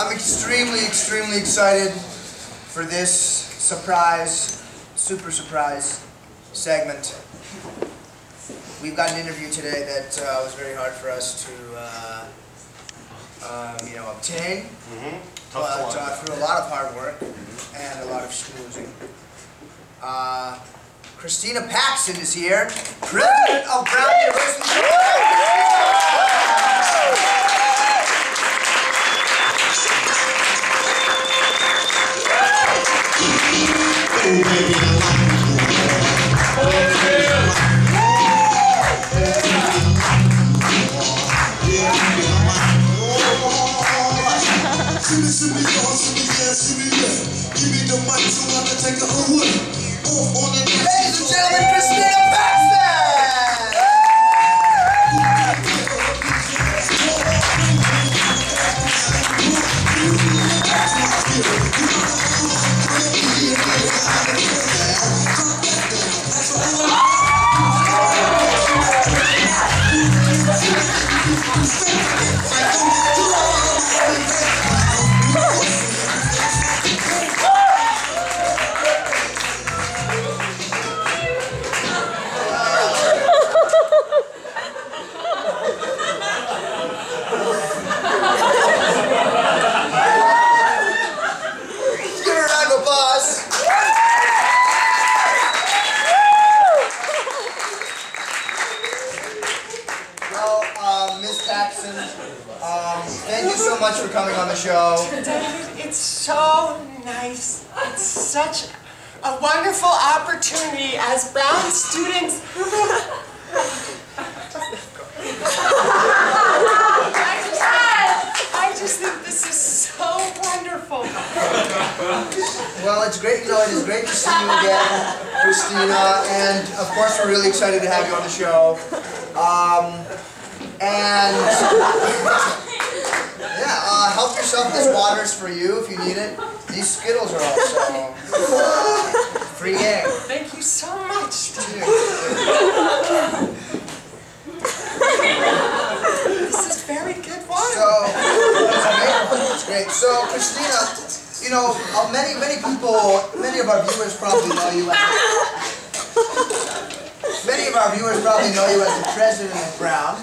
I'm extremely excited for this surprise, super surprise segment. We've got an interview today that was very hard for us to obtain. But through a lot of hard work and a lot of schmoozing. Christina Paxson is here, President of Brown University. Ladies and gentlemen, Christina Paxson! Thank you so much for coming on the show. David, it's so nice. It's such a wonderful opportunity as Brown students. I just think this is so wonderful. Well, it's great. It is great to see you again, Christina, and of course we're really excited to have you on the show. Help yourself. This water's for you if you need it. These Skittles are also free game. Thank you so much. This is very good water. So, it's great. So, Christina, many of our viewers probably know you as the President of Brown,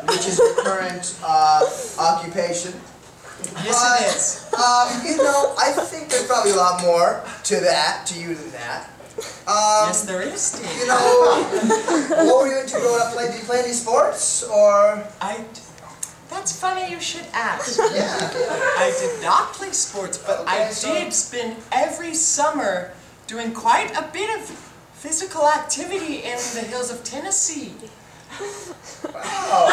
which is your current occupation. Yes, it is. I think there's probably a lot more to you than that. Yes, there is, Steve. What were you into growing up? Did you play any sports, or? That's funny you should ask. Yeah. I did not play sports, but I did spend every summer doing quite a bit of physical activity in the hills of Tennessee. Wow.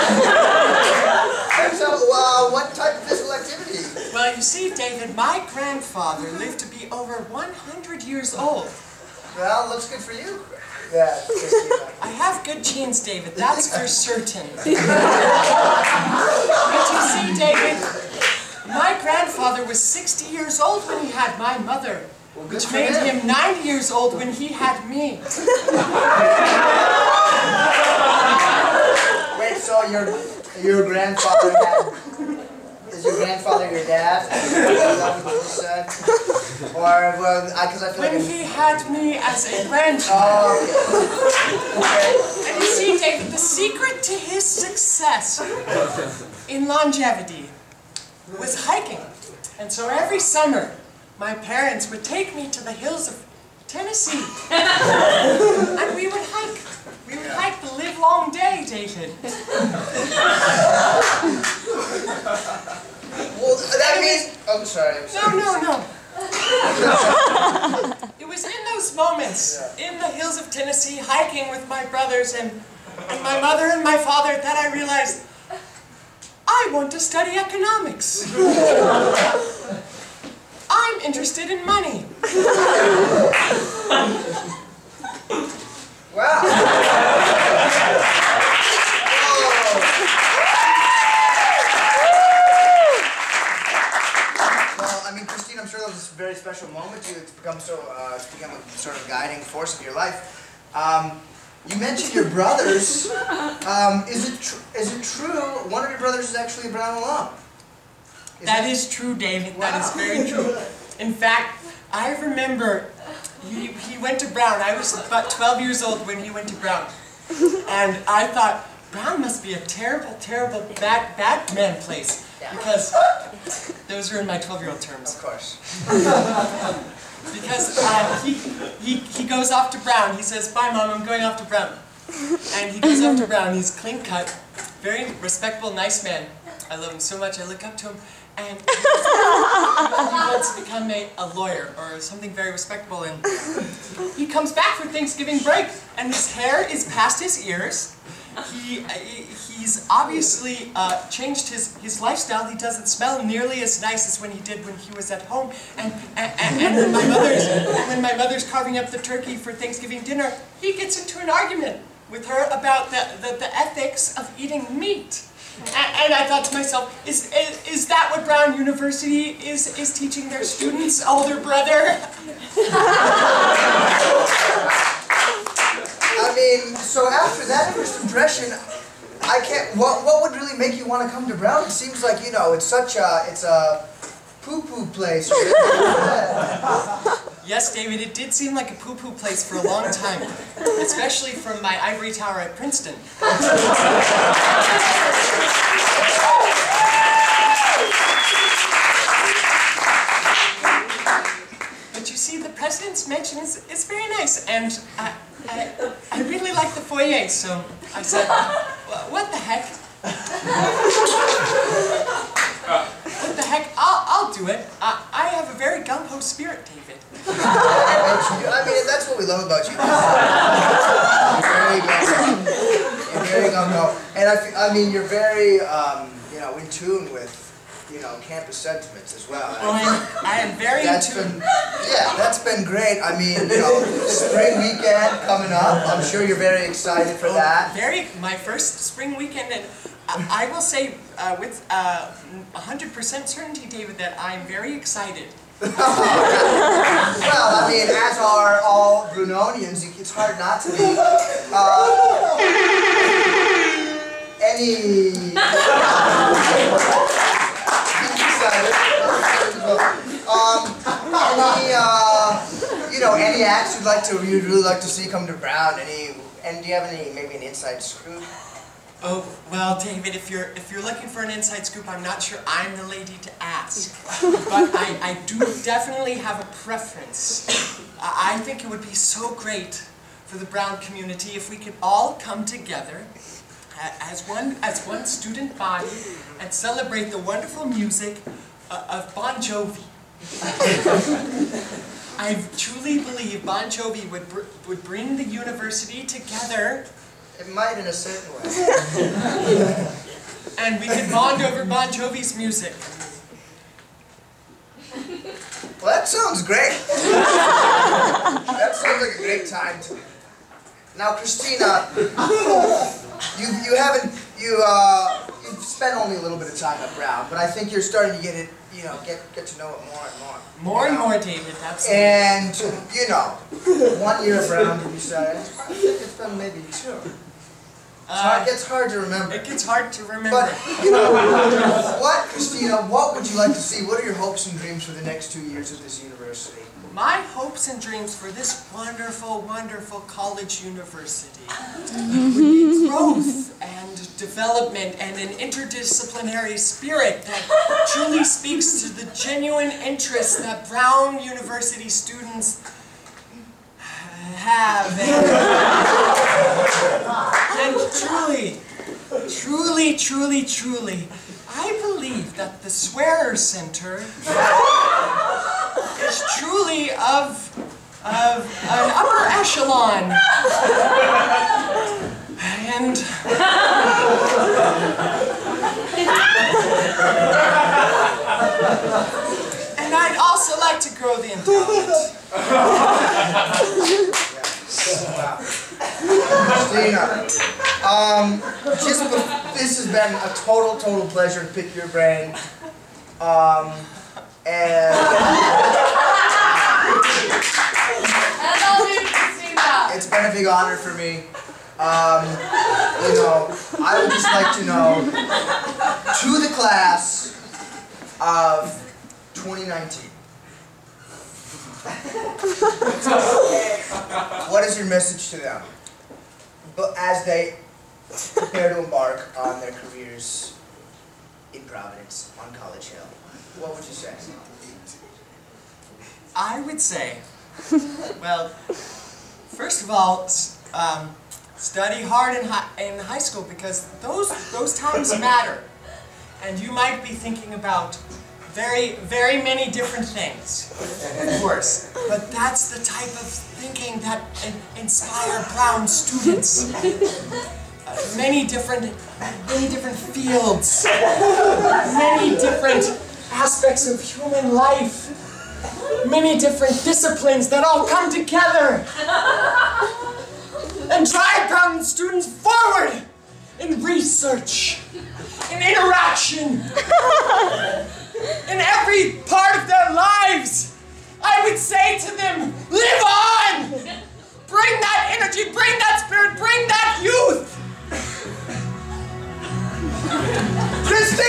So, what type of physical activity? Well, you see, David, my grandfather lived to be over 100 years old. Well, looks good for you. Yeah, I have good genes, David, that's for certain. But you see, David, my grandfather was 60 years old when he had my mother, which made him 90 years old when he had me. Wait, so your grandfather had... Is your grandfather your dad? Is that what you said? Or, well, because I feel when like... he had me as a grandchild. Oh, okay. And you see, David, the secret to his success in longevity was hiking. And so every summer, my parents would take me to the hills of Tennessee. And we would hike. We would hike the livelong day, David. Well, that means... Oh, sorry. No. It was in those moments, in the hills of Tennessee, hiking with my brothers and my mother and my father, that I realized I want to study economics. I'm interested in money. Wow. Christine, I'm sure that was a very special moment to you. It's become a sort of guiding force of your life. You mentioned your brothers. Is it true one of your brothers is actually a Brown alum? That is true, David. Wow. That is very true. In fact, I remember he went to Brown. I was about 12 years old when he went to Brown. And I thought, Brown must be a terrible, terrible Batman place. Because those are in my 12-year-old terms. Of course. Because he goes off to Brown. He says, "Bye, Mom, I'm going off to Brown." And he goes off to Brown. He's clean-cut, very respectable, nice man. I love him so much. I look up to him. And he wants to become a lawyer or something very respectable. And he comes back for Thanksgiving break, and his hair is past his ears. He's obviously changed his lifestyle. He doesn't smell nearly as nice as when he did when he was at home. And when my mother's carving up the turkey for Thanksgiving dinner, he gets into an argument with her about the ethics of eating meat. And I thought to myself, is that what Brown University is teaching their students, older brother? I mean, so after that first impression, I can't. What would really make you want to come to Brown? It seems like, you know, it's a poo-poo place. Yes, David, it did seem like a poo-poo place for a long time, especially from my ivory tower at Princeton. But you see, the president's mansion is very nice, and I really like the foyer, so I said, what the heck? What the heck? I'll do it. I have a very gung-ho spirit, David. I mean, that's what we love about you. You're very gung-ho. And I mean, you're very, you know, in tune with, you know, campus sentiments as well. I am very in tune. Yeah, that's been great. I mean, you know, spring weekend coming up. I'm sure you're very excited for that. My first spring weekend, and I will say with 100% certainty, David, that I'm very excited. Well, I mean, as are all Brunonians, it's hard not to be. Any acts you'd really like to see come to Brown? And do you have maybe an inside scoop? Oh, well, David, if you're looking for an inside scoop, I'm not sure I'm the lady to ask. But I do definitely have a preference. I think it would be so great for the Brown community if we could all come together as one student body and celebrate the wonderful music of Bon Jovi. I truly believe Bon Jovi would bring the university together. It might in a certain way. And we could bond over Bon Jovi's music. Well, that sounds great. That sounds like a great time to me. Now, Christina, you've spent only a little bit of time at Brown, but I think you're starting to get it, you know, get to know it more and more. More and more, David, absolutely. And, you know, 1 year at Brown, did you say? I think it's been maybe 2. It gets hard to remember. It gets hard to remember. But, you know, Christina, what would you like to see? What are your hopes and dreams for the next 2 years at this university? My hopes and dreams for this wonderful, wonderful college university would be growth and development and an interdisciplinary spirit that truly speaks to the genuine interests that Brown University students have. And truly, I believe that the Swearer Center is truly of an upper echelon. And I'd also like to grow the endowment. Christina, this has been a total pleasure to pick your brain. It's been a big honor for me. You know, I would just like to know, to the class, of 2019. What is your message to them? But as they prepare to embark on their careers in Providence, on College Hill, what would you say? I would say, well, first of all, study hard in high school, because those times matter. And you might be thinking about very, very many different things, of course. But that's the type of thinking that inspire Brown students. Many different fields, many different aspects of human life, many different disciplines that all come together and drive Brown students forward in research, in interaction, in every part of their lives. I would say to them, live on! Bring that energy, bring that spirit, bring that youth! Christina!